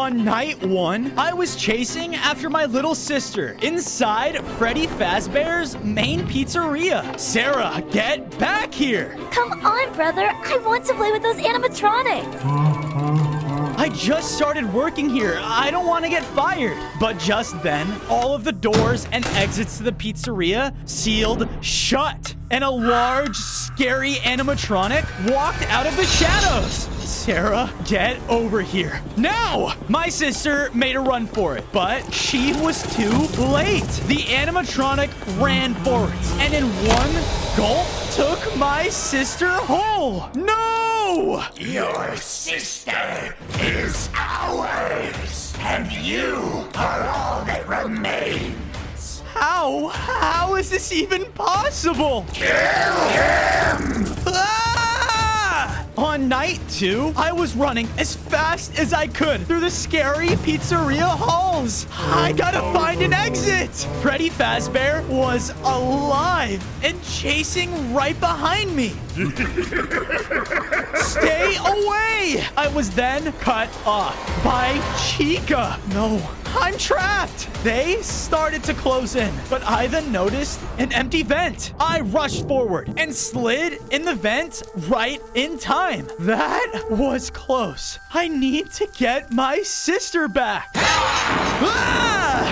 On night 1, I was chasing after my little sister inside Freddy Fazbear's main pizzeria. Sarah, get back here! Come on, brother. I want to play with those animatronics. I just started working here. I don't want to get fired. But just then, all of the doors and exits to the pizzeria sealed shut. And a large, scary animatronic walked out of the shadows. Sarah, get over here. Now! My sister made a run for it, but she was too late. The animatronic ran forward and in one gulp took my sister whole. No! Your sister is ours, and you are all that remains. How? How is this even possible? Kill him! Ah! On night 2, I was running as fast as I could through the scary pizzeria halls. I gotta find an exit. Freddy Fazbear was alive and chasing right behind me. Stay away! I was then cut off by Chica. No, I'm trapped. They started to close in, but I then noticed an empty vent. I rushed forward and slid in the vent right in time. That was close. I need to get my sister back. Ah!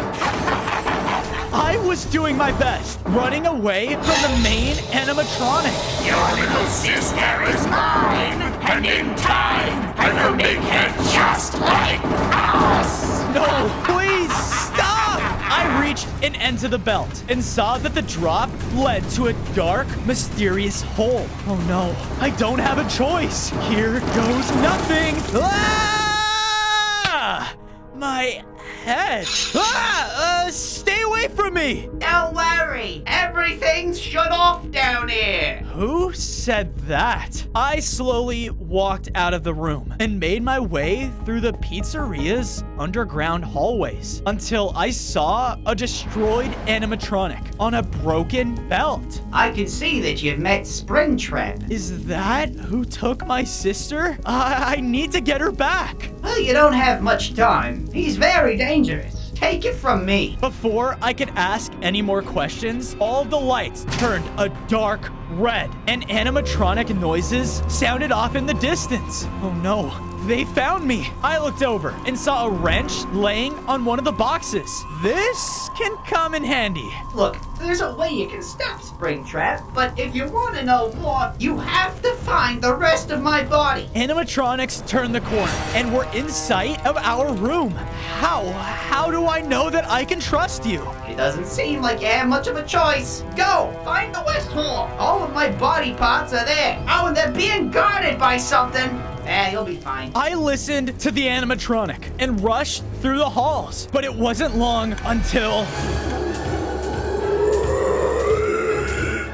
I was doing my best, running away from the main animatronic. Your little sister is mine, and in time, I will make her just like us. No, please stop! I reached an end to the belt and saw that the drop led to a dark, mysterious hole. Oh no, I don't have a choice. Here goes nothing. Ah! My head. Ah! Stay away from me! Don't worry, everything's shut off down here. Who said that? I slowly walked out of the room and made my way through the pizzeria's underground hallways until I saw a destroyed animatronic on a broken belt. I can see that you've met Springtrap. Is that who took my sister? I need to get her back. Well, you don't have much time. He's very dangerous. Take it from me. Before I could ask any more questions, all of the lights turned a dark red, and animatronic noises sounded off in the distance. Oh no, they found me. I looked over and saw a wrench laying on one of the boxes. This can come in handy. Look, there's a way you can stop Springtrap, but if you want to know more, you have to find the rest of my body. Animatronics turned the corner and were in sight of our room. How do I know that I can trust you? It doesn't seem like you have much of a choice. Go, find the West Hall. All of my body parts are there. Oh, and they're being guarded by something. You'll be fine. I listened to the animatronic and rushed through the halls, but it wasn't long until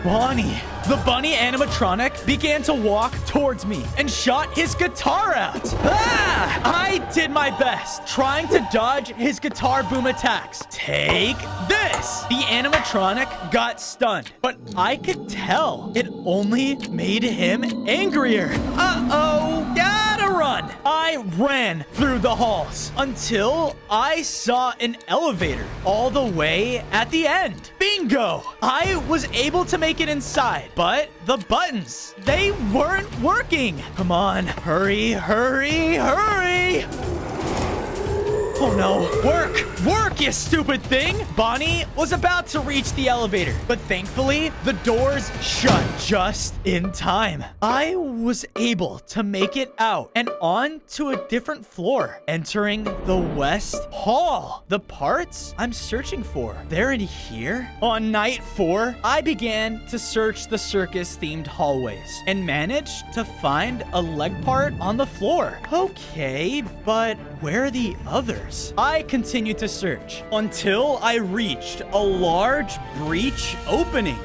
Bonnie. The bunny animatronic began to walk towards me and shot his guitar out. Ah! I did my best, trying to dodge his guitar boom attacks. Take this! The animatronic got stunned, but I could tell it only made him angrier. Uh-oh, gotta run! I ran through the halls until I saw an elevator all the way at the end. Bingo! I was able to make it inside, but the buttons, they weren't working. Come on, hurry, hurry, hurry! Oh no, work, you stupid thing! Bonnie was about to reach the elevator, but thankfully, the doors shut just in time. I was able to make it out and on to a different floor, entering the West Hall. The parts I'm searching for, they're in here. On night 4, I began to search the circus-themed hallways and managed to find a leg part on the floor. Okay, but where are the others? I continued to search until I reached a large breach opening.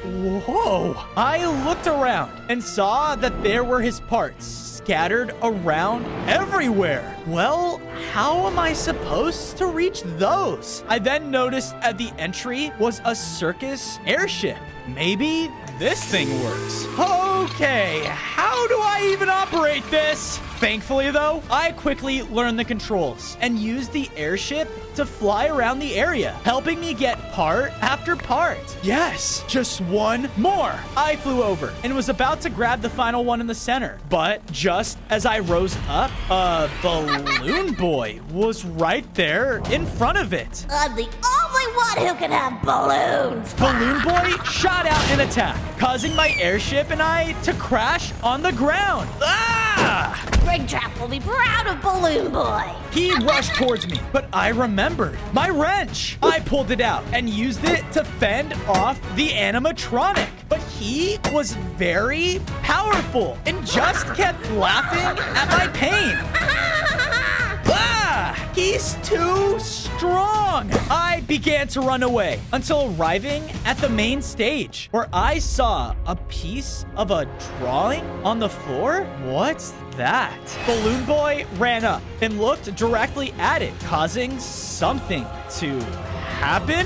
Whoa! I looked around and saw that there were his parts scattered around everywhere. Well, how am I supposed to reach those? I then noticed at the entry was a circus airship. Maybe this thing works. Okay, how do I even operate this? Thankfully, though, I quickly learned the controls and used the airship to fly around the area, helping me get part after part. Yes, just one more. I flew over and was about to grab the final one in the center, but just as I rose up, a balloon boy was right there in front of it. I'm the only one who can have balloons. Balloon Boy shot out an attack, causing my airship and I to crash on the ground. Ah! Springtrap will be proud of Balloon Boy. He rushed towards me, but I remembered my wrench. I pulled it out and used it to fend off the animatronic. But he was very powerful and just kept laughing at my pain. Ah! He's too strong. I began to run away until arriving at the main stage, where I saw a piece of a drawing on the floor. What's that? Balloon Boy ran up and looked directly at it, causing something to happen.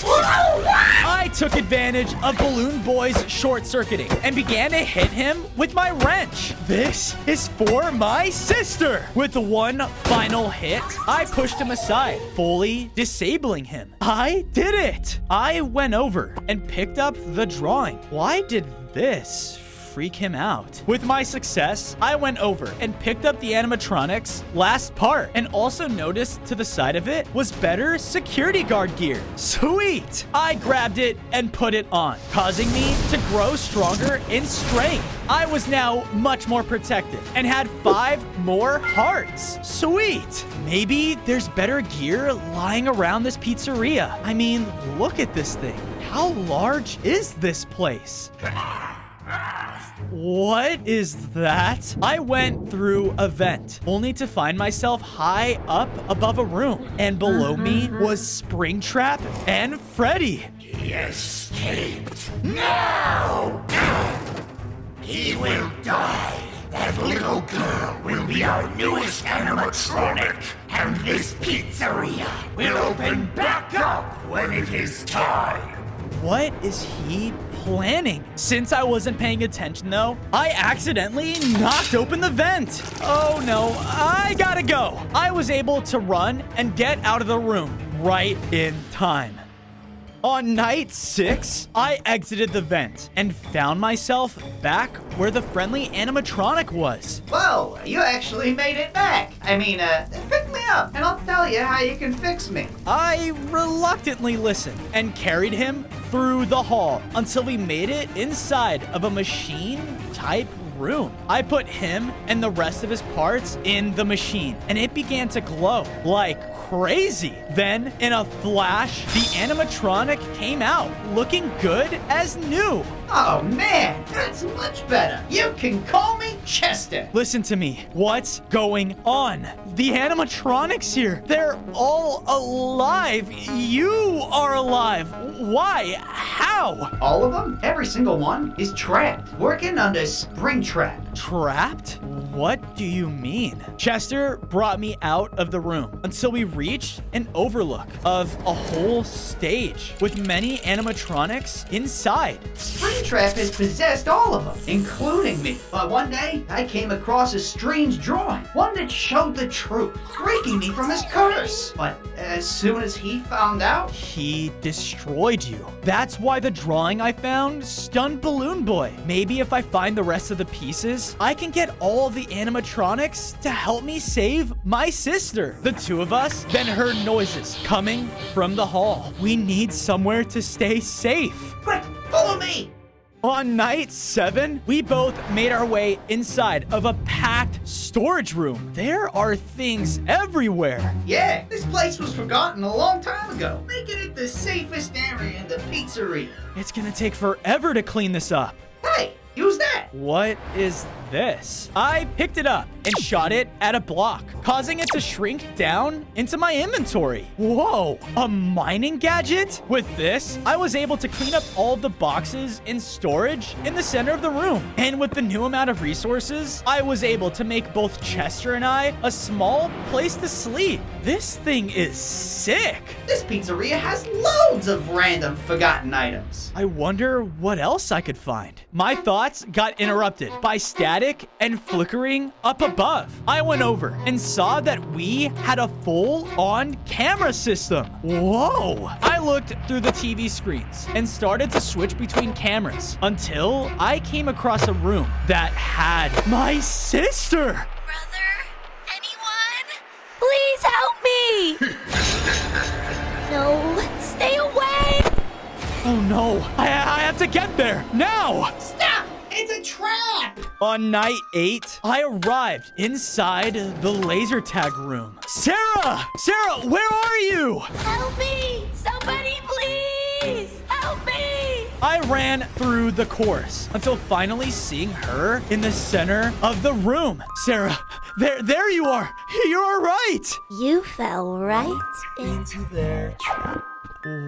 I took advantage of Balloon Boy's short-circuiting and began to hit him with my wrench. This is for my sister. With one final hit, I pushed him aside, fully disabling him. I did it. I went over and picked up the drawing. Why did this freak him out? With my success, I went over and picked up the animatronic's last part and also noticed to the side of it was better security guard gear. Sweet! I grabbed it and put it on, causing me to grow stronger in strength. I was now much more protected and had 5 more hearts. Sweet! Maybe there's better gear lying around this pizzeria. I mean, look at this thing. How large is this place? What is that? I went through a vent, only to find myself high up above a room. And below me was Springtrap and Freddy. He escaped. No! He will die. That little girl will be our newest animatronic. And this pizzeria will open back up when it is time. What is he planning? Since I wasn't paying attention though, I accidentally knocked open the vent. Oh no, I gotta go. I was able to run and get out of the room right in time. On night 6, I exited the vent and found myself back where the friendly animatronic was. Whoa, you actually made it back. I mean, pick me up and I'll tell you how you can fix me. I reluctantly listened and carried him through the hall until we made it inside of a machine-type room. I put him and the rest of his parts in the machine, and it began to glow like crazy. Then, in a flash, the animatronic came out, looking good as new. Oh man, that's much better. You can call me Chester. Listen to me. What's going on? The animatronics here, they're all alive. You are alive. Why? How? All of them? Every single one is trapped, working under Springtrap. Trapped? What do you mean? Chester brought me out of the room until we reached an overlook of a whole stage with many animatronics inside. Springtrap has possessed all of them, including me. But one day, I came across a strange drawing, one that showed the truth, breaking me from his curse. But as soon as he found out, He destroyed you. That's why the drawing I found stunned Balloon Boy. Maybe if I find the rest of the pieces, I can get all the animatronics to help me save my sister. The two of us then heard noises coming from the hall. We need somewhere to stay safe. quick, follow me. On night 7, we both made our way inside of a packed storage room. There are things everywhere. Yeah, this place was forgotten a long time ago, making it the safest area in the pizzeria. It's gonna take forever to clean this up. Hey, use that. What is this? I picked it up and shot it at a block, causing it to shrink down into my inventory. Whoa, a mining gadget? With this, I was able to clean up all of the boxes in storage in the center of the room. And with the new amount of resources, I was able to make both Chester and I a small place to sleep. This thing is sick. This pizzeria has loads of random forgotten items. I wonder what else I could find. My thoughts got interrupted by static and flickering up above. I went over and saw that we had a full-on camera system. Whoa! I looked through the TV screens and started to switch between cameras until I came across a room that had my sister. Brother? Anyone? Please help me! No, stay away! Oh no, I have to get there now! Stop! It's a trap! On night 8, I arrived inside the laser tag room. Sarah! Sarah, where are you? Help me! Somebody please! Help me! I ran through the course until finally seeing her in the center of the room. Sarah, there you are. You're all right. You fell right into their trap.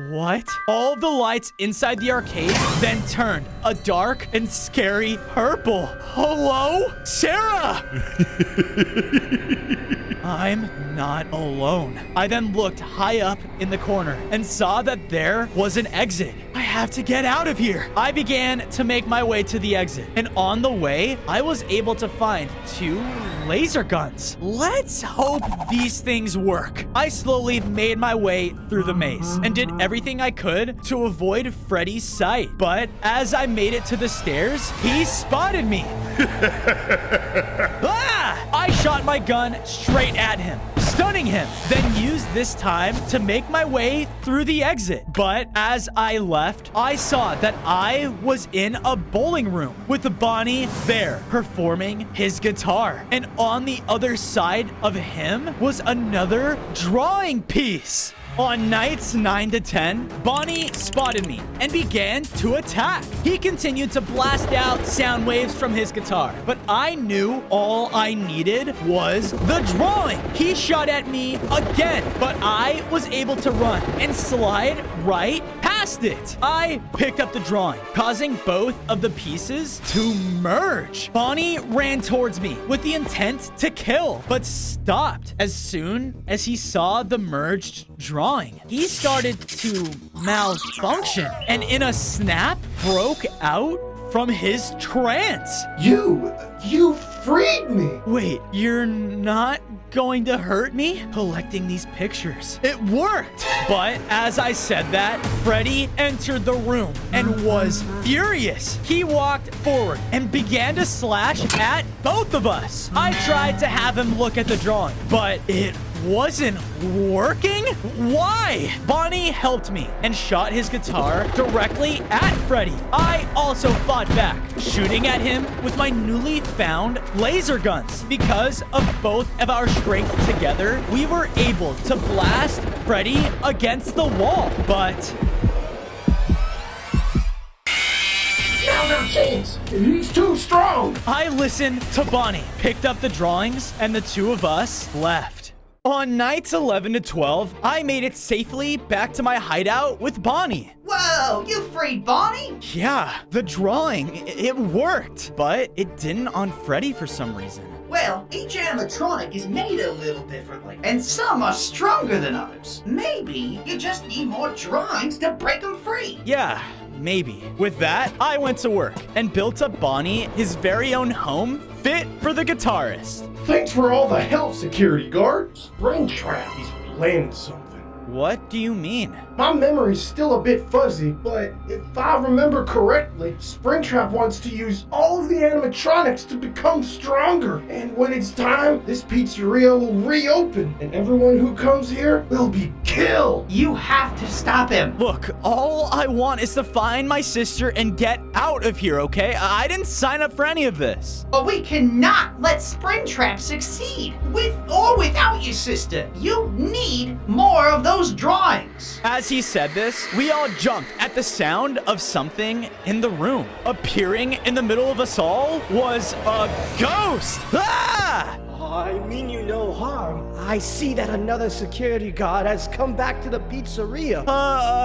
What? All of the lights inside the arcade then turned a dark and scary purple. Hello? Sarah! I'm not alone. I then looked high up in the corner and saw that there was an exit. I have to get out of here. I began to make my way to the exit, and on the way, I was able to find 2 laser guns. Let's hope these things work. I slowly made my way through the maze and did everything I could to avoid Freddy's sight. But as I made it to the stairs, he spotted me. Ah! I shot my gun straight at him, stunning him, then used this time to make my way through the exit. But as I left, I saw that I was in a bowling room with Bonnie there performing his guitar. And on the other side of him was another drawing piece. On nights 9 to 10, Bonnie spotted me and began to attack. He continued to blast out sound waves from his guitar, but I knew all I needed was the drawing. He shot at me again, but I was able to run and slide right past it. I picked up the drawing, causing both of the pieces to merge. Bonnie ran towards me with the intent to kill, but stopped as soon as he saw the merged drawing. He started to malfunction and in a snap broke out from his trance. You freed me! Wait, you're not going to hurt me? Collecting these pictures. It worked! But as I said that, Freddy entered the room and was furious. He walked forward and began to slash at both of us. I tried to have him look at the drawing, but it wasn't working? Why? Bonnie helped me and shot his guitar directly at Freddy. I also fought back, shooting at him with my newly found laser guns. Because of both of our strength together, we were able to blast Freddy against the wall, but Now's our chance! He's too strong! I listened to Bonnie, picked up the drawings, and the two of us left. On nights 11 to 12, I made it safely back to my hideout with Bonnie. Whoa, you freed Bonnie? Yeah, the drawing, it worked, but it didn't on Freddy for some reason. Well, each animatronic is made a little differently, and some are stronger than others. Maybe you just need more drawings to break them free. Yeah, maybe. With that, I went to work and built up Bonnie his very own home fit for the guitarist. Thanks for all the help, security guard. Springtrap, he's planning something. What do you mean? My memory's still a bit fuzzy, but if I remember correctly, Springtrap wants to use all of the animatronics to become stronger. And when it's time, this pizzeria will reopen, and everyone who comes here will be killed. You have to stop him. Look, all I want is to find my sister and get out of here, okay? I didn't sign up for any of this. But we cannot let Springtrap succeed. With or without your sister, you need more of those those drawings? As he said this, we all jumped at the sound of something in the room. Appearing in the middle of us all was a ghost. Ah! I mean you no harm. I see that another security guard has come back to the pizzeria.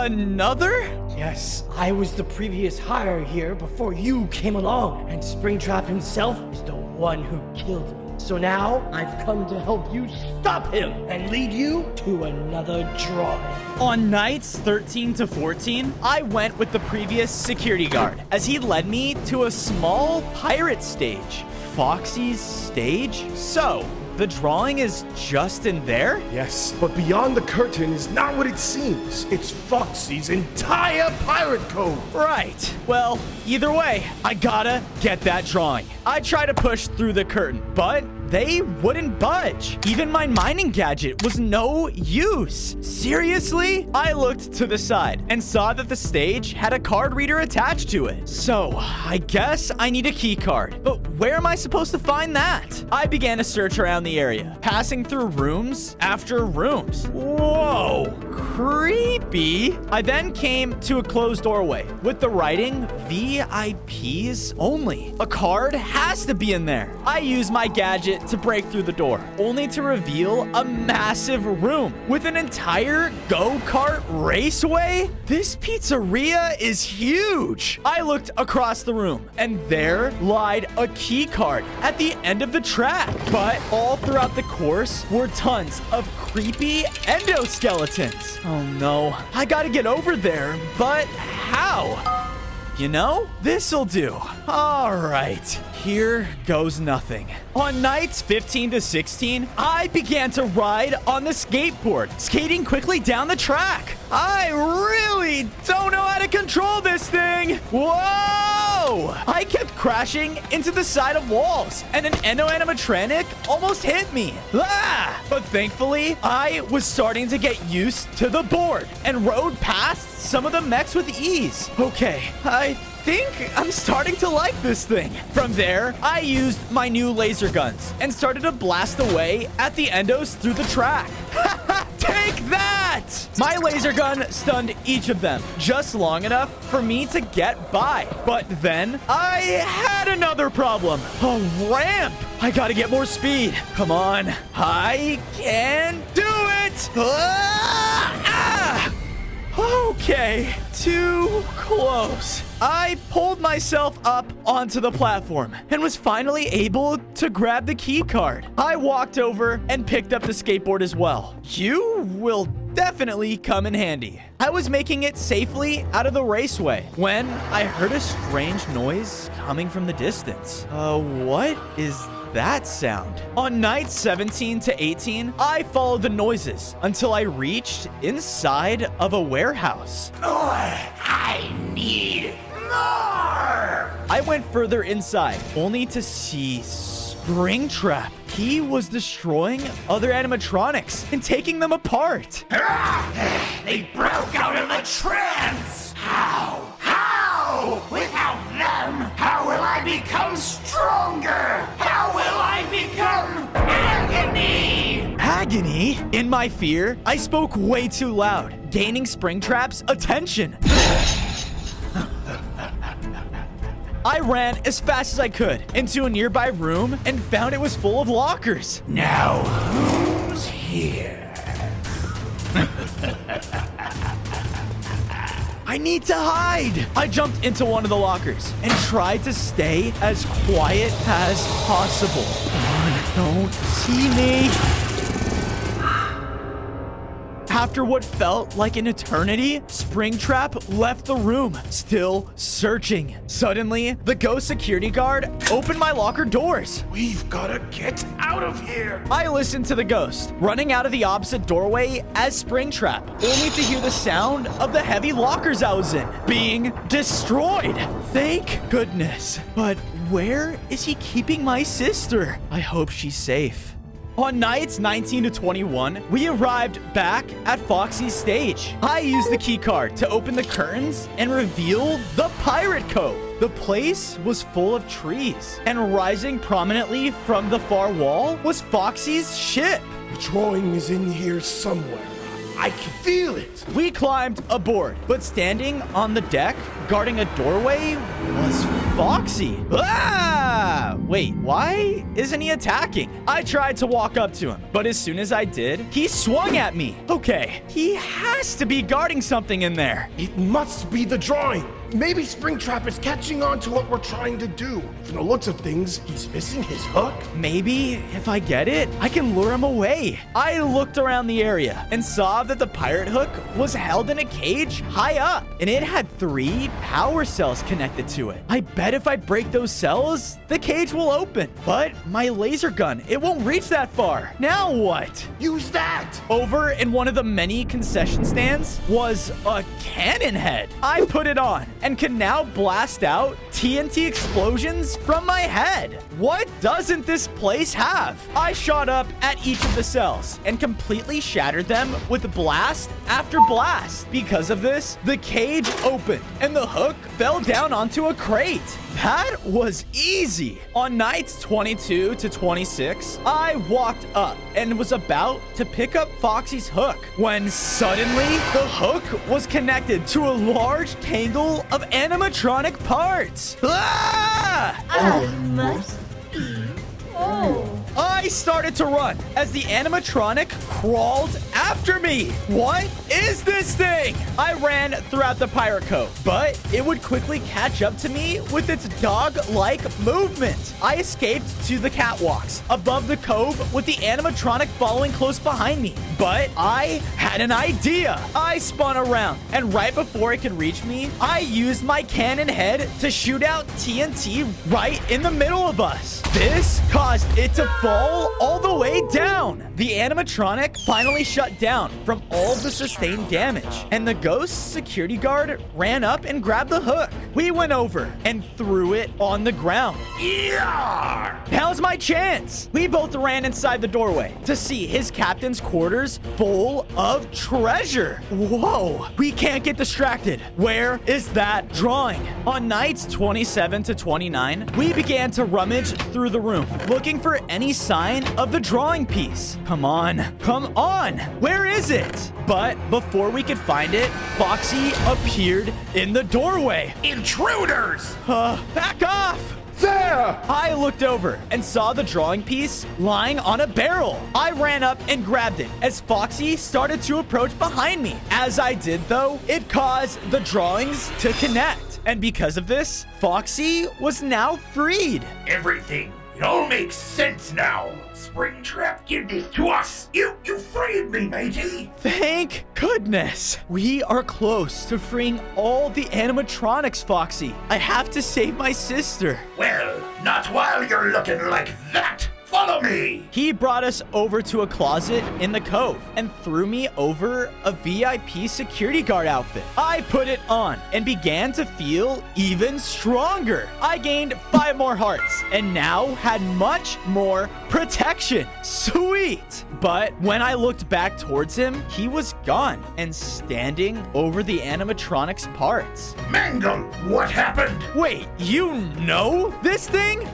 Another? Yes, I was the previous hire here before you came along, and Springtrap himself is the one who killed me. So now I've come to help you stop him and lead you to another drawing. On nights 13 to 14, I went with the previous security guard as he led me to a small pirate stage. Foxy's stage? So, the drawing is just in there? Yes, but beyond the curtain is not what it seems. It's Foxy's entire pirate code. Right. Well, either way, I gotta get that drawing. I try to push through the curtain, but they wouldn't budge. Even my mining gadget was no use. Seriously? I looked to the side and saw that the stage had a card reader attached to it. So, I guess I need a key card. But where am I supposed to find that? I began to search around the area, passing through rooms after rooms. Whoa, creepy. I then came to a closed doorway with the writing VIPs only. A card has to be in there. I used my gadget to break through the door, only to reveal a massive room with an entire go-kart raceway. This pizzeria is huge. I looked across the room, and there lied a key card at the end of the track. But all throughout the course were tons of creepy endoskeletons. Oh no, I gotta get over there, but how? You know, this'll do. All right, here goes nothing. On nights 15 to 16, I began to ride on the skateboard, skating quickly down the track. I really don't know how to control this thing. Whoa! I kept crashing into the side of walls, and an endo-animatronic almost hit me. Ah! But thankfully, I was starting to get used to the board and rode past some of the mechs with ease. Okay, I think I'm starting to like this thing. From there, I used my new laser guns and started to blast away at the endos through the track. Take that! My laser gun stunned each of them just long enough for me to get by. But then I had another problem. A ramp! I gotta get more speed. Come on. I can do it! Okay, too close. I pulled myself up onto the platform and was finally able to grab the key card. I walked over and picked up the skateboard as well. You will definitely come in handy. I was making it safely out of the raceway when I heard a strange noise coming from the distance. What is that sound? On nights 17 to 18, I followed the noises until I reached inside of a warehouse. I need more! I went further inside, only to see Springtrap. He was destroying other animatronics and taking them apart. They broke out of a trance! How? Without them, how will I become stronger? How will I become agony? Agony? In my fear, I spoke way too loud, gaining Springtrap's attention. I ran as fast as I could into a nearby room and found it was full of lockers. Now, who's here? I need to hide. I jumped into one of the lockers and tried to stay as quiet as possible. Don't see me. After what felt like an eternity, Springtrap left the room, still searching. Suddenly, the ghost security guard opened my locker doors. We've gotta get out of here. I listened to the ghost, running out of the opposite doorway as Springtrap, only to hear the sound of the heavy lockers I was in being destroyed. Thank goodness. But where is he keeping my sister? I hope she's safe. On nights 19 to 21, we arrived back at Foxy's stage. I used the key card to open the curtains and reveal the Pirate Cove. The place was full of trees, and rising prominently from the far wall was Foxy's ship. The drawing is in here somewhere. I can feel it. We climbed aboard, but standing on the deck, guarding a doorway, was Foxy. Ah! Wait, why isn't he attacking? I tried to walk up to him, but as soon as I did, he swung at me. Okay, he has to be guarding something in there. It must be the drawing. Maybe Springtrap is catching on to what we're trying to do. From the looks of things, he's missing his hook. Maybe if I get it, I can lure him away. I looked around the area and saw that the pirate hook was held in a cage high up, and it had 3 power cells connected to it. I bet if I break those cells, the cage will open. But my laser gun, it won't reach that far. Now what? Use that. Over in one of the many concession stands was a cannon head. I put it on and can now blast out TNT explosions from my head. What doesn't this place have? I shot up at each of the cells and completely shattered them with blast after blast. Because of this, the cage opened and the hook fell down onto a crate. That was easy. On nights 22 to 26, I walked up and was about to pick up Foxy's hook when suddenly the hook was connected to a large tangle of animatronic parts. Ah! Must be. Oh. I started to run as the animatronic crawled after me. What is this thing? I ran throughout the pirate cove, but it would quickly catch up to me with its dog-like movement. I escaped to the catwalks above the cove with the animatronic following close behind me. But I had an idea. I spun around, and right before it could reach me, I used my cannon head to shoot out TNT right in the middle of us. This caused it to fall all the way down. The animatronic finally shut down from all the sustained damage, and the ghost security guard ran up and grabbed the hook. We went over and threw it on the ground. Yeah! Now's my chance. We both ran inside the doorway to see his captain's quarters full of treasure. Whoa, we can't get distracted. Where is that drawing? On nights 27 to 29, we began to rummage through the room, looking for any sign of the drawing piece. Come on, where is it? But before we could find it, Foxy appeared in the doorway. Intruders! Back off! There! I looked over and saw the drawing piece lying on a barrel. I ran up and grabbed it as Foxy started to approach behind me. As I did, though, it caused the drawings to connect. And because of this, Foxy was now freed. Everything. It all makes sense now. Springtrap, give this to us. You freed me, matey. Thank goodness. We are close to freeing all the animatronics, Foxy. I have to save my sister. Well, not while you're looking like that. Follow me! He brought us over to a closet in the cove and threw me over a VIP security guard outfit. I put it on and began to feel even stronger. I gained 5 more hearts and now had much more protection. Sweet! But when I looked back towards him, he was gone and standing over the animatronics parts. Mangle, what happened? Wait, you know this thing?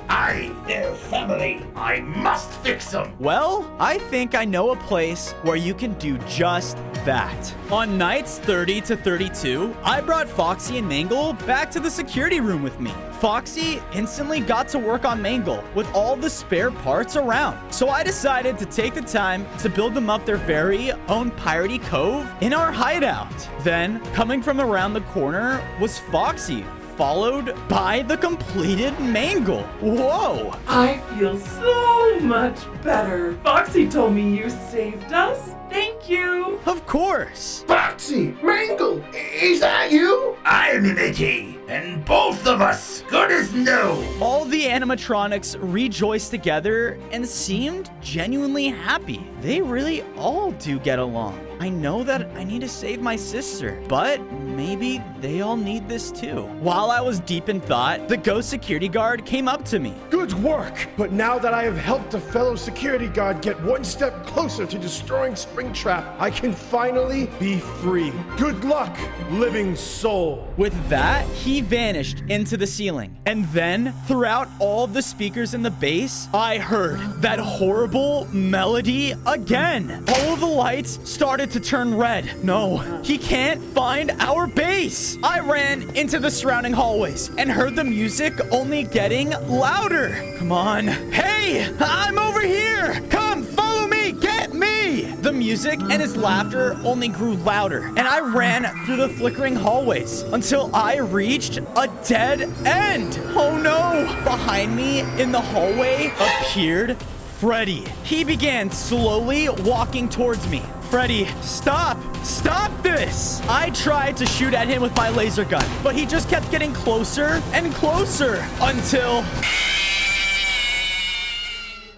Their family. I must fix them. Well, I think I know a place where you can do just that. On nights 30 to 32, I brought Foxy and Mangle back to the security room with me. Foxy instantly got to work on Mangle with all the spare parts around. So I decided to take the time to build them up their very own piratey cove in our hideout. Then, coming from around the corner was Foxy, followed by the completed Mangle. Whoa! I feel so much better. Foxy told me you saved us. Thank you. Of course. Foxy! Mangle! Is that you? I'm matey, and both of us good as new. All the animatronics rejoiced together and seemed genuinely happy. They really all do get along. I know that I need to save my sister, but maybe they all need this too. While I was deep in thought, the ghost security guard came up to me. Good work! But now that I have helped a fellow security guard get one step closer to destroying Springtrap, I can finally be free. Good luck, living soul. With that, he vanished into the ceiling. ceiling. And then, throughout all of the speakers in the base, I heard that horrible melody again. All of the lights started to turn red. No, he can't find our base. I ran into the surrounding hallways and heard the music only getting louder. Come on. Hey, I'm over here. Come, follow me. Get me. The music and his laughter only grew louder, and I ran through the flickering hallways until I reached a dead end. Oh no! Behind me in the hallway appeared Freddy. He began slowly walking towards me. Freddy, stop! Stop this! I tried to shoot at him with my laser gun, but he just kept getting closer and closer until...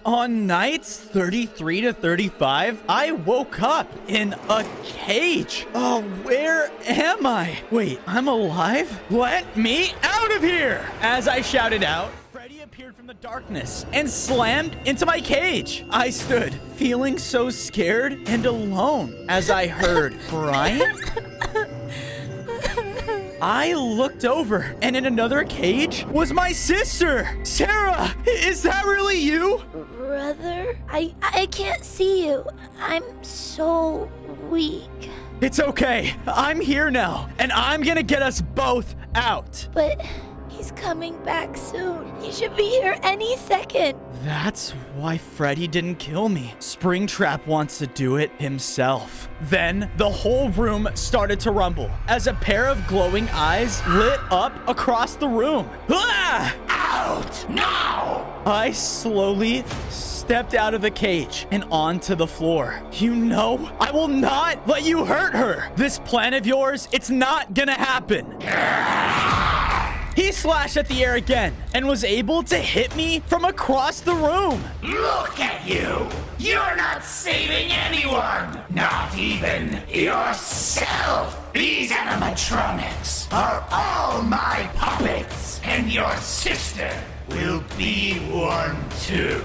On nights 33 to 35, I woke up in a cage. Oh, where am I? Wait, I'm alive? Let me out of here! As I shouted out, Freddy appeared from the darkness and slammed into my cage. I stood, feeling so scared and alone as I heard, Brian? I looked over, and in another cage was my sister. Sarah, is that really you? Brother, I can't see you. I'm so weak. It's okay. I'm here now, and I'm gonna get us both out. But he's coming back soon. He should be here any second. That's why Freddy didn't kill me. Springtrap wants to do it himself. Then the whole room started to rumble as a pair of glowing eyes lit up across the room. Ah! Out now! I slowly stepped out of the cage and onto the floor. You know, I will not let you hurt her. This plan of yours, it's not gonna happen. He slashed at the air again and was able to hit me from across the room. Look at you! You're not saving anyone! Not even yourself! These animatronics are all my puppets, and your sister will be one too.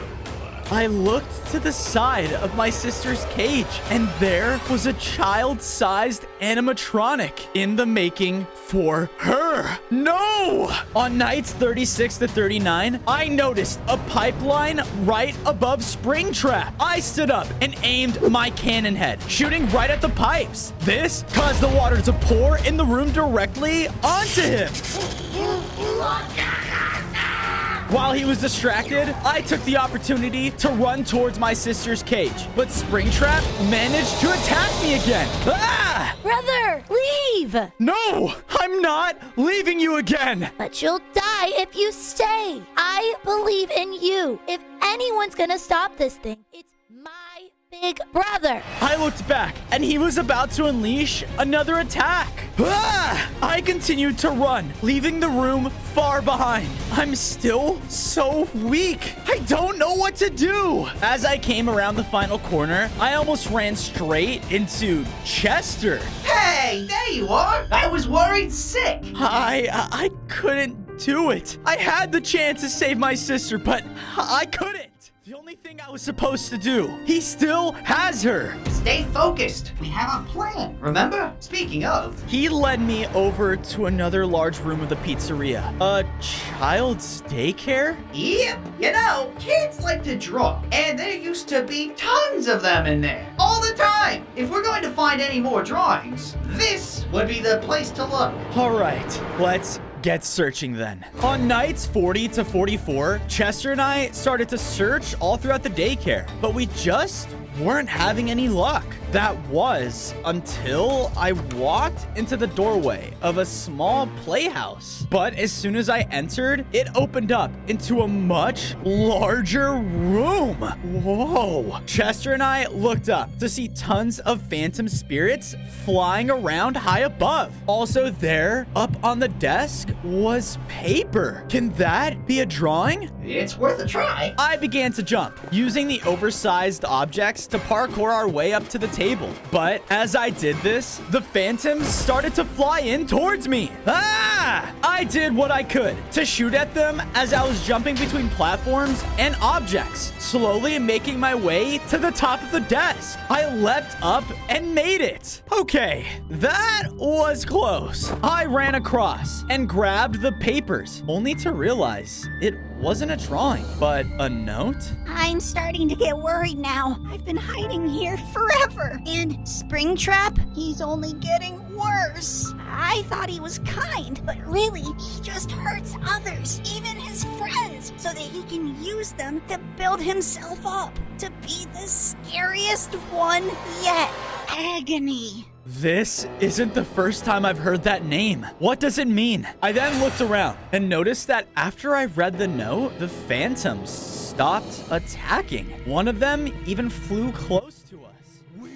I looked to the side of my sister's cage, and there was a child-sized animatronic in the making for her. No! On nights 36 to 39, I noticed a pipeline right above Springtrap. I stood up and aimed my cannon head, shooting right at the pipes. This caused the water to pour in the room directly onto him. While he was distracted, I took the opportunity to run towards my sister's cage, but Springtrap managed to attack me again. Ah! Brother, leave! No, I'm not leaving you again. But you'll die if you stay. I believe in you. If anyone's gonna stop this thing, it's my big brother. I looked back, and he was about to unleash another attack. Ah! I continued to run, leaving the room far behind. I'm still so weak. I don't know what to do. As I came around the final corner, I almost ran straight into Chester. Hey, there you are. I was worried sick. I couldn't do it. I had the chance to save my sister, but I couldn't. The only thing I was supposed to do. He still has her. Stay focused. We have a plan, remember? Speaking of, He led me over to another large room of the pizzeria. A child's daycare? yep, you know, kids like to draw, and there used to be tons of them in there. All the time. If we're going to find any more drawings, this would be the place to look. All right, let's get searching then. On nights 40 to 44, Chester and I started to search all throughout the daycare, but we just weren't having any luck. That was until I walked into the doorway of a small playhouse. But as soon as I entered, it opened up into a much larger room. Whoa. Chester and I looked up to see tons of phantom spirits flying around high above. Also there, up on the desk, was paper. Can that be a drawing? It's worth a try. I began to jump, using the oversized objects to parkour our way up to the table. But as I did this, the phantoms started to fly in towards me. Ah! I did what I could to shoot at them as I was jumping between platforms and objects, slowly making my way to the top of the desk. I leapt up and made it. Okay, that was close. I ran across and grabbed the papers, only to realize it wasn't a drawing, but a note. I'm starting to get worried now. I've been hiding here forever. And Springtrap, he's only getting worse. I thought he was kind, but really, he just hurts others, even his friends, so that he can use them to build himself up, to be the scariest one yet. Agony. This isn't the first time I've heard that name. What does it mean? I then looked around and noticed that after I read the note, the phantoms stopped attacking. One of them even flew close to us. We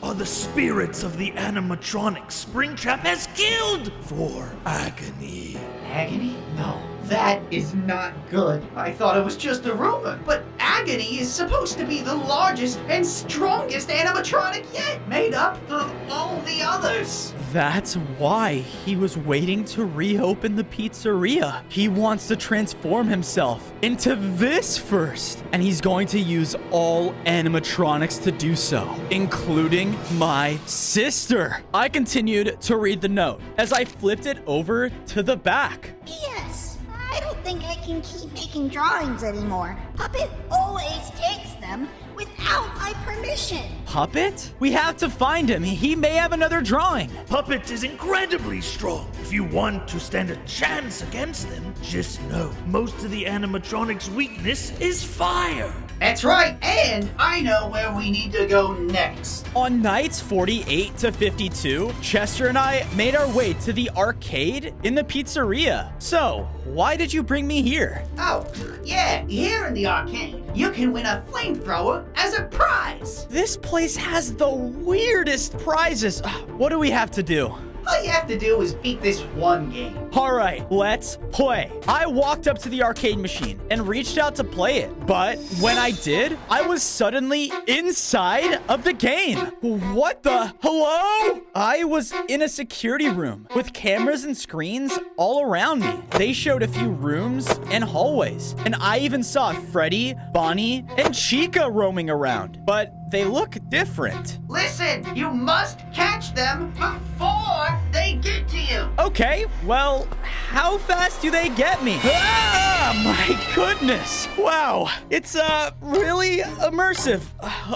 are the spirits of the animatronic Springtrap has killed for Agony. Agony? No, that is not good. I thought it was just a rumor, but Agony is supposed to be the largest and strongest animatronic yet, made up of all the others. That's why he was waiting to reopen the pizzeria. He wants to transform himself into this first, and he's going to use all animatronics to do so, including my sister. I continued to read the note as I flipped it over to the back. Yes, I don't think I can keep making drawings anymore. Puppet always takes them without my permission. Puppet? We have to find him. He may have another drawing. Puppet is incredibly strong. If you want to stand a chance against them, just know most of the animatronic's weakness is fire. That's right, and I know where we need to go next. On nights 48 to 52, Chester and I made our way to the arcade in the pizzeria. So, why did you bring me here? Oh, yeah, here in the arcade, you can win a flamethrower as a prize. This place has the weirdest prizes. What do we have to do? All you have to do is beat this one game. All right, let's play. I walked up to the arcade machine and reached out to play it. But when I did, I was suddenly inside of the game. What the? Hello? I was in a security room with cameras and screens all around me. They showed a few rooms and hallways. And I even saw Freddy, Bonnie, and Chica roaming around. But they look different. Listen, you must catch them before they get to you. Okay, well, how fast do they get me? Ah, my goodness. Wow, it's really immersive.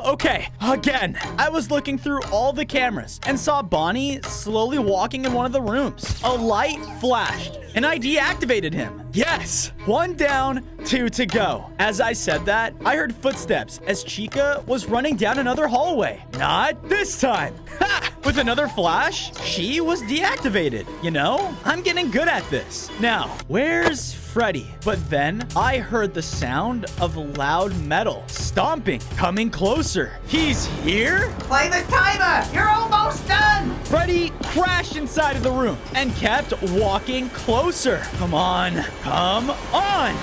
Okay, again, I was looking through all the cameras and saw Bonnie slowly walking in one of the rooms. A light flashed and I deactivated him. Yes, 1 down, 2 to go. As I said that, I heard footsteps as Chica was running down another hallway. Not this time. Ha! With another flash, she was deactivated. You know, I'm getting good at this. Now, where's Freddy? But then I heard the sound of loud metal stomping, coming closer. He's here? Play the timer. You're almost done. Freddy crashed inside of the room and kept walking closer. Come on. Come on.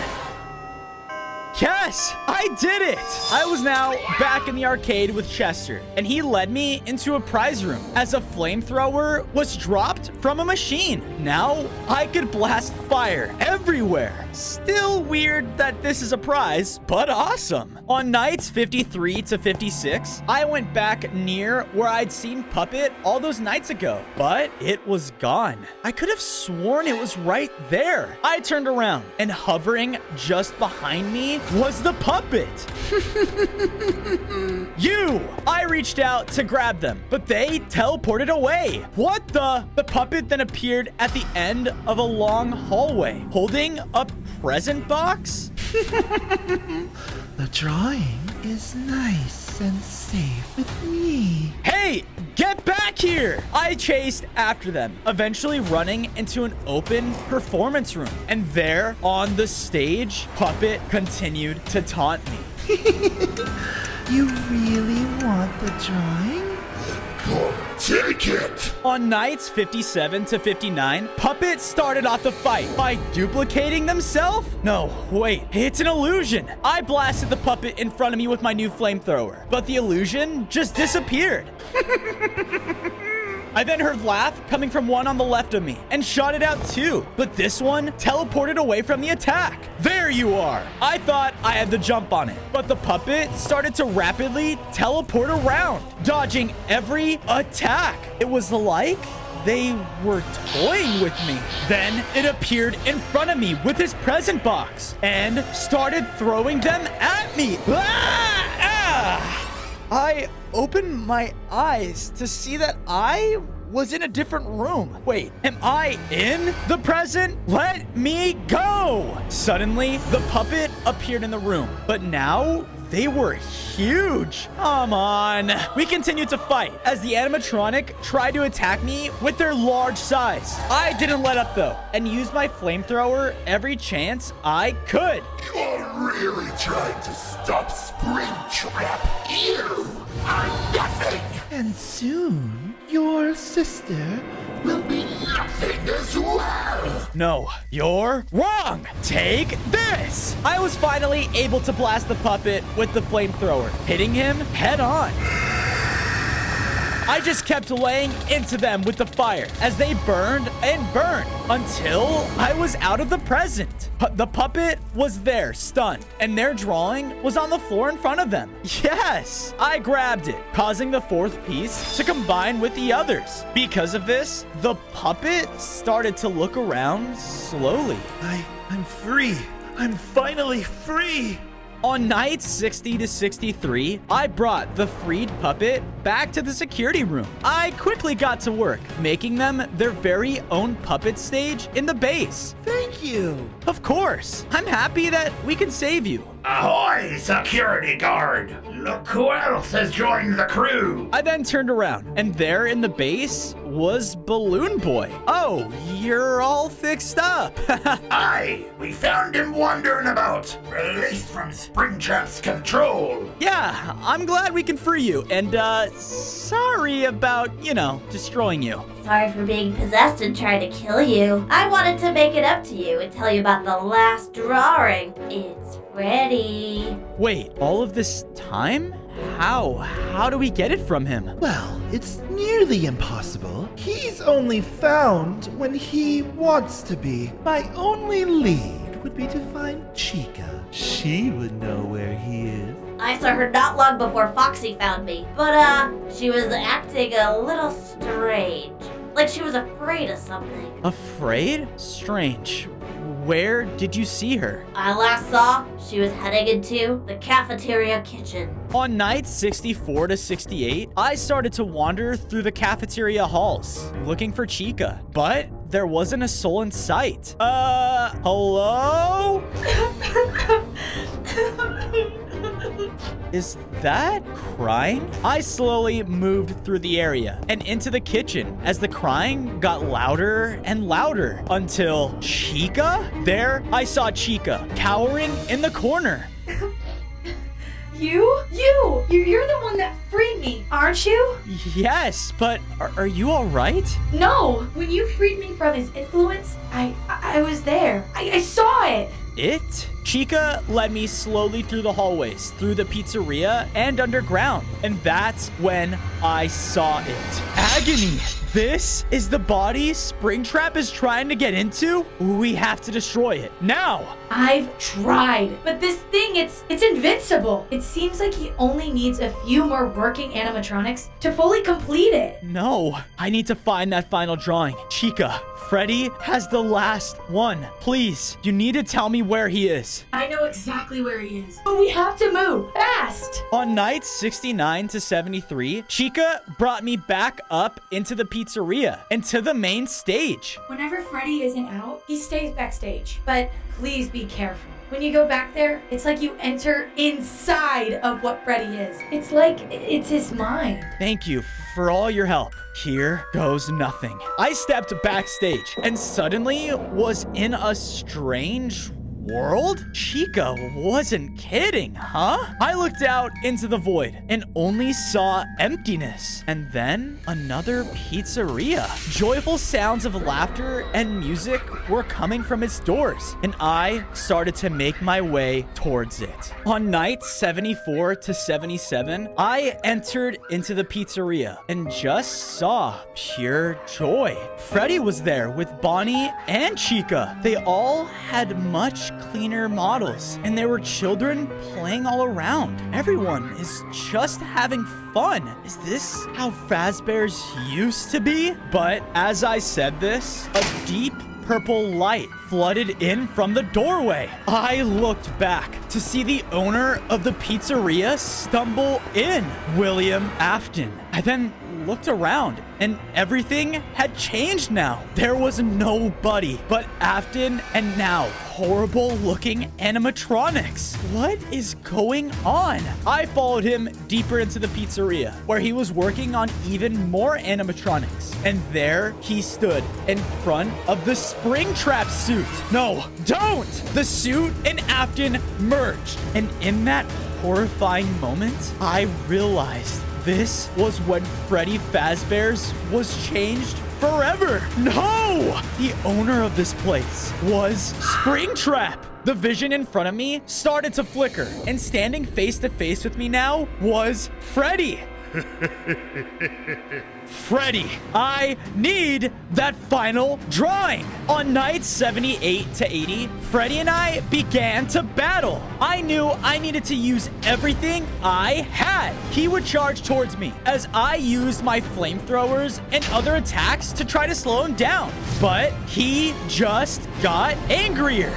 Yes, I did it! I was now back in the arcade with Chester, and he led me into a prize room as a flamethrower was dropped from a machine. Now I could blast fire everywhere. Still weird that this is a prize, but awesome. On nights 53 to 56, I went back near where I'd seen Puppet all those nights ago, but it was gone. I could have sworn it was right there. I turned around, and hovering just behind me was the puppet. I reached out to grab them, but they teleported away. What the? The puppet then appeared at the end of a long hallway, holding a present box. The drawing is nice and safe with me. Hey, get back here! I chased after them, eventually running into an open performance room. And there, on the stage, Puppet continued to taunt me. You really want the drawing? Take it! On nights 57 to 59, Puppet started off the fight by duplicating themselves? No, wait, it's an illusion. I blasted the puppet in front of me with my new flamethrower, but the illusion just disappeared. I then heard laugh coming from one on the left of me and shot it out too. But this one teleported away from the attack. There you are. I thought I had the jump on it, but the puppet started to rapidly teleport around, dodging every attack. It was like they were toying with me. Then it appeared in front of me with his present box and started throwing them at me. I opened my eyes to see that I was in a different room. Wait, am I in the present? Let me go! Suddenly, the puppet appeared in the room, but now they were huge. Come on. We continued to fight as the animatronic tried to attack me with their large size. I didn't let up though and used my flamethrower every chance I could. You're really trying to stop Springtrap. You are nothing. And soon, your sister Will be nothing as well. No, you're wrong. Take this. I was finally able to blast the puppet with the flamethrower, hitting him head on. I just kept laying into them with the fire as they burned and burned until I was out of the present. The puppet was there, stunned, and their drawing was on the floor in front of them. Yes, I grabbed it, causing the fourth piece to combine with the others. Because of this, the puppet started to look around slowly. I'm free. I'm finally free. On nights 60 to 63, I brought the freed puppet back to the security room. I quickly got to work, making them their very own puppet stage in the base. Thank you. Of course, I'm happy that we could save you. Ahoy, security guard! Look who else has joined the crew! I then turned around, and there in the base was Balloon Boy. Oh, you're all fixed up. Aye, we found him wandering about, released from Springtrap's control. Yeah, I'm glad we can free you, and sorry about, destroying you. Sorry for being possessed and trying to kill you. I wanted to make it up to you and tell you about the last drawing. It's Freddy. Wait, all of this time? How do we get it from him? Well, it's nearly impossible. He's only found when he wants to be. My only lead would be to find Chica. She would know where he is. I saw her not long before Foxy found me, but she was acting a little strange. Like she was afraid of something. Afraid? Strange. Where did you see her? I last saw she was heading into the cafeteria kitchen. On nights 64 to 68, I started to wander through the cafeteria halls, looking for Chica, but there wasn't a soul in sight. Hello? Is that crying? I slowly moved through the area and into the kitchen as the crying got louder and louder until Chica? There, I saw Chica cowering in the corner. You're the one that freed me, aren't you? Yes, but are you all right? No, when you freed me from his influence, I was there. I saw it. It? Chica led me slowly through the hallways, through the pizzeria, and underground. And that's when I saw it. Agony! This is the body Springtrap is trying to get into? We have to destroy it. Now! I've tried, but this thing, it's invincible. It seems like he only needs a few more working animatronics to fully complete it. No, I need to find that final drawing. Chica, Freddy has the last one. Please, you need to tell me where he is. I know exactly where he is, but we have to move fast. On nights 69 to 73, Chica brought me back up into the pizzeria and to the main stage. Whenever Freddy isn't out, he stays backstage. But please be careful. When you go back there, it's like you enter inside of what Freddy is. It's like it's his mind. Thank you for all your help. Here goes nothing. I stepped backstage and suddenly was in a strange world? Chica wasn't kidding, huh? I looked out into the void and only saw emptiness. And then another pizzeria. Joyful sounds of laughter and music were coming from its doors, and I started to make my way towards it. On nights 74 to 77, I entered into the pizzeria and just saw pure joy. Freddy was there with Bonnie and Chica. They all had much cleaner models, and there were children playing all around. Everyone is just having fun. Is this how Fazbear's used to be? But as I said this, a deep purple light flooded in from the doorway. I looked back to see the owner of the pizzeria stumble in, William Afton. I then looked around and everything had changed now. There was nobody but Afton and now horrible looking animatronics. What is going on? I followed him deeper into the pizzeria where he was working on even more animatronics. And there he stood in front of the Springtrap suit. No, don't! The suit and Afton merged. And in that horrifying moment, I realized this was when Freddy Fazbear's was changed forever. No! The owner of this place was Springtrap. The vision in front of me started to flicker, and standing face to face with me now was Freddy. Freddy, I need that final drawing. On nights 78 to 80, Freddy and I began to battle. I knew I needed to use everything I had. He would charge towards me as I used my flamethrowers and other attacks to try to slow him down. But he just got angrier.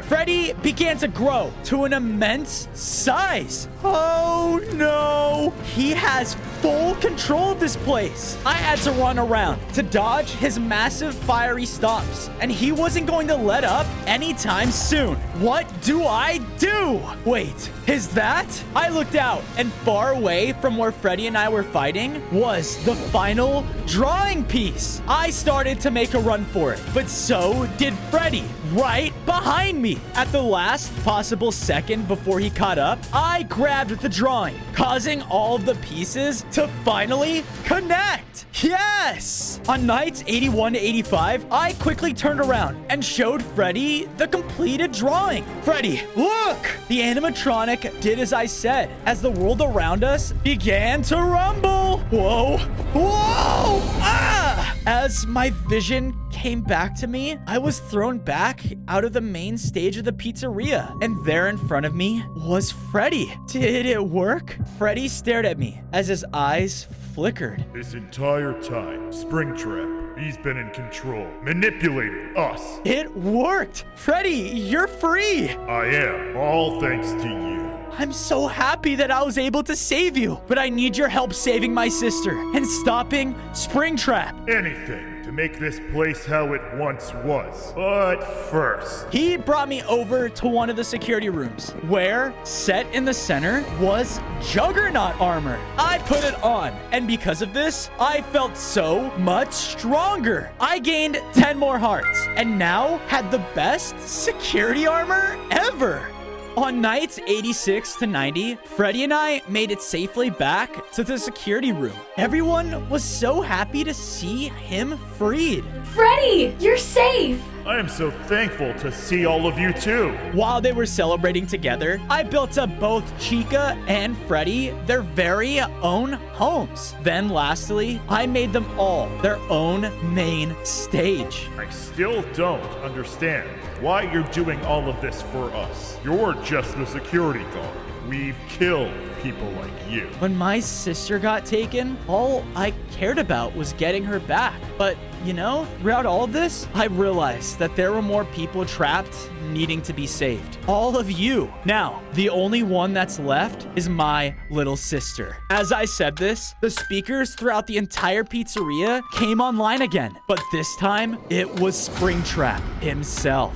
Freddy began to grow to an immense size. Oh no! He has full control of this place. I had to run around to dodge his massive fiery stomps, and he wasn't going to let up anytime soon. What do I do? Wait, is that? I looked out, and far away from where Freddy and I were fighting was the final drawing piece. I started to make a run for it, but so did Freddy, right behind me. At the last possible second before he caught up, I grabbed the drawing, causing all of the pieces to finally connect. Yes! On nights 81 to 85, I quickly turned around and showed Freddy the completed drawing. Freddy, look! The animatronic did as I said, as the world around us began to rumble. Whoa! Whoa! Ah! As my vision came back to me, I was thrown back out of the main stage of the pizzeria, and there in front of me was Freddy. Did it work? Freddy stared at me as his eyes flickered. This entire time, Springtrap, he's been in control, manipulating us. It worked! Freddy, you're free! I am, all thanks to you. I'm so happy that I was able to save you, but I need your help saving my sister and stopping Springtrap. Anything to make this place how it once was. But first, he brought me over to one of the security rooms where, set in the center, was Juggernaut armor. I put it on, and because of this, I felt so much stronger. I gained 10 more hearts and now had the best security armor ever. On nights 86 to 90, Freddy and I made it safely back to the security room. Everyone was so happy to see him freed. Freddy, you're safe! I am so thankful to see all of you too. While they were celebrating together, I built up both Chica and Freddy their very own homes. Then lastly, I made them all their own main stage. I still don't understand why you're doing all of this for us. You're just the security guard. We've killed people like you. When my sister got taken, all I cared about was getting her back. But, you know, throughout all of this, I realized that there were more people trapped needing to be saved. All of you. Now, the only one that's left is my little sister. As I said this, the speakers throughout the entire pizzeria came online again. But this time, it was Springtrap himself.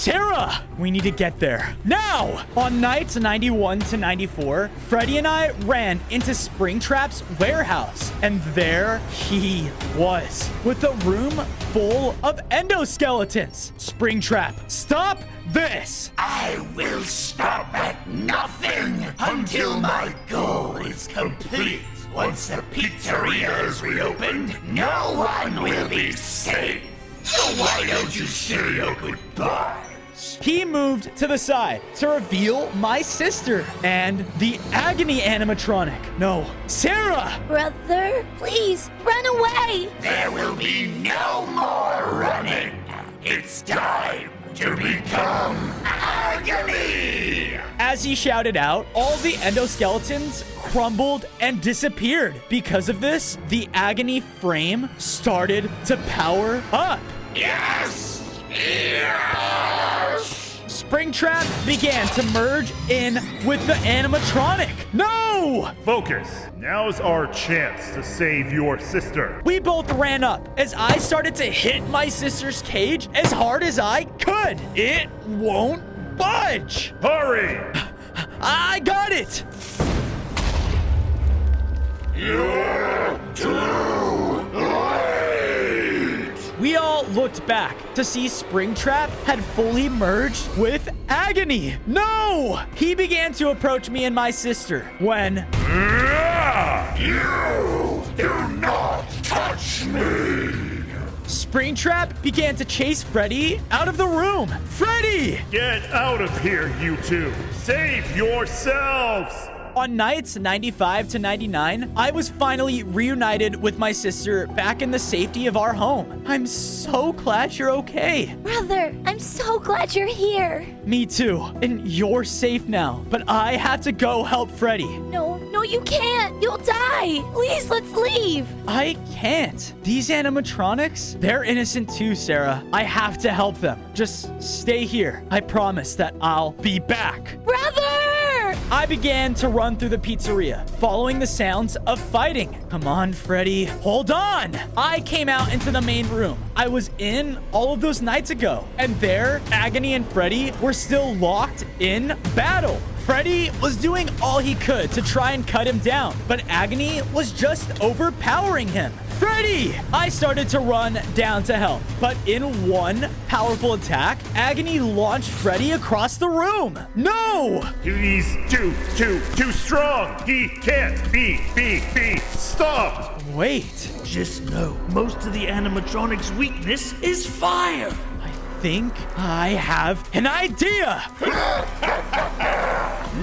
Sarah, we need to get there now. On nights 91 to 94, Freddy and I ran into Springtrap's warehouse, and there he was with a room full of endoskeletons. Springtrap, stop this! I will stop at nothing until my goal is complete. Once the pizzeria is reopened, no one will be safe. So why don't you say your goodbyes? He moved to the side to reveal my sister and the agony animatronic. No, Sarah! Brother, please, run away! There will be no more running. It's time to become agony! As he shouted out, all the endoskeletons crumbled and disappeared. Because of this, the agony frame started to power up. Yes! Yes! Springtrap began to merge in with the animatronic. No! Focus. Now's our chance to save your sister. We both ran up as I started to hit my sister's cage as hard as I could. It won't budge. Hurry! I got it. You're too late! We all looked back to see Springtrap had fully merged with Agony. No! He began to approach me and my sister when... You do not touch me! Springtrap began to chase Freddy out of the room. Freddy! Get out of here, you two! Save yourselves! On nights 95 to 99, I was finally reunited with my sister back in the safety of our home. I'm so glad you're okay. Brother, I'm so glad you're here. Me too. And you're safe now. But I have to go help Freddy. No, you can't. You'll die. Please, let's leave. I can't. These animatronics, they're innocent too, Sarah. I have to help them. Just stay here. I promise that I'll be back. Brother! I began to run through the pizzeria, following the sounds of fighting. Come on, Freddy. Hold on. I came out into the main room. I was in all of those nights ago. And there, Agony and Freddy were still locked in battle. Freddy was doing all he could to try and cut him down, but Agony was just overpowering him. Freddy! I started to run down to help, but in one powerful attack, Agony launched Freddy across the room. No! He's too strong. He can't be stopped. Wait. Just know, most of the animatronic's weakness is fire. I think I have an idea.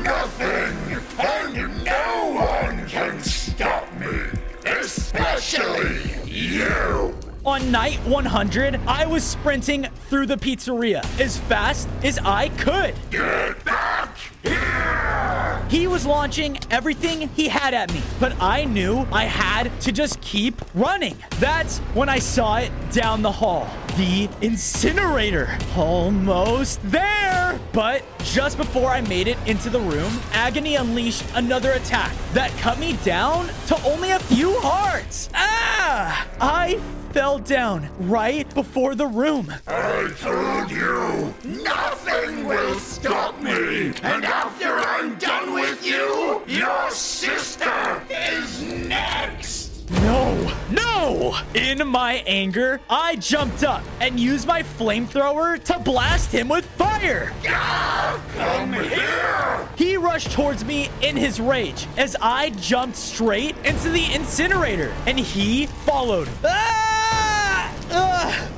Nothing and no one can stop me, especially you. On night 100, I was sprinting through the pizzeria as fast as I could. Get back here! He was launching everything he had at me, but I knew I had to just keep running. That's when I saw it down the hall. The incinerator. Almost there. But just before I made it into the room, Agony unleashed another attack that cut me down to only a few hearts. I fell down right before the room. I told you, nothing will stop me. And after I'm done with you, your sister is next. No! In my anger, I jumped up and used my flamethrower to blast him with fire. Come here! He rushed towards me in his rage as I jumped straight into the incinerator, and he followed.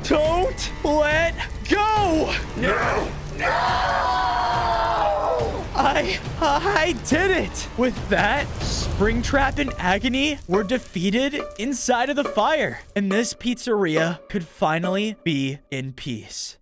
Don't let go! No! I did it! With that, Springtrap and Agony were defeated inside of the fire, and this pizzeria could finally be in peace.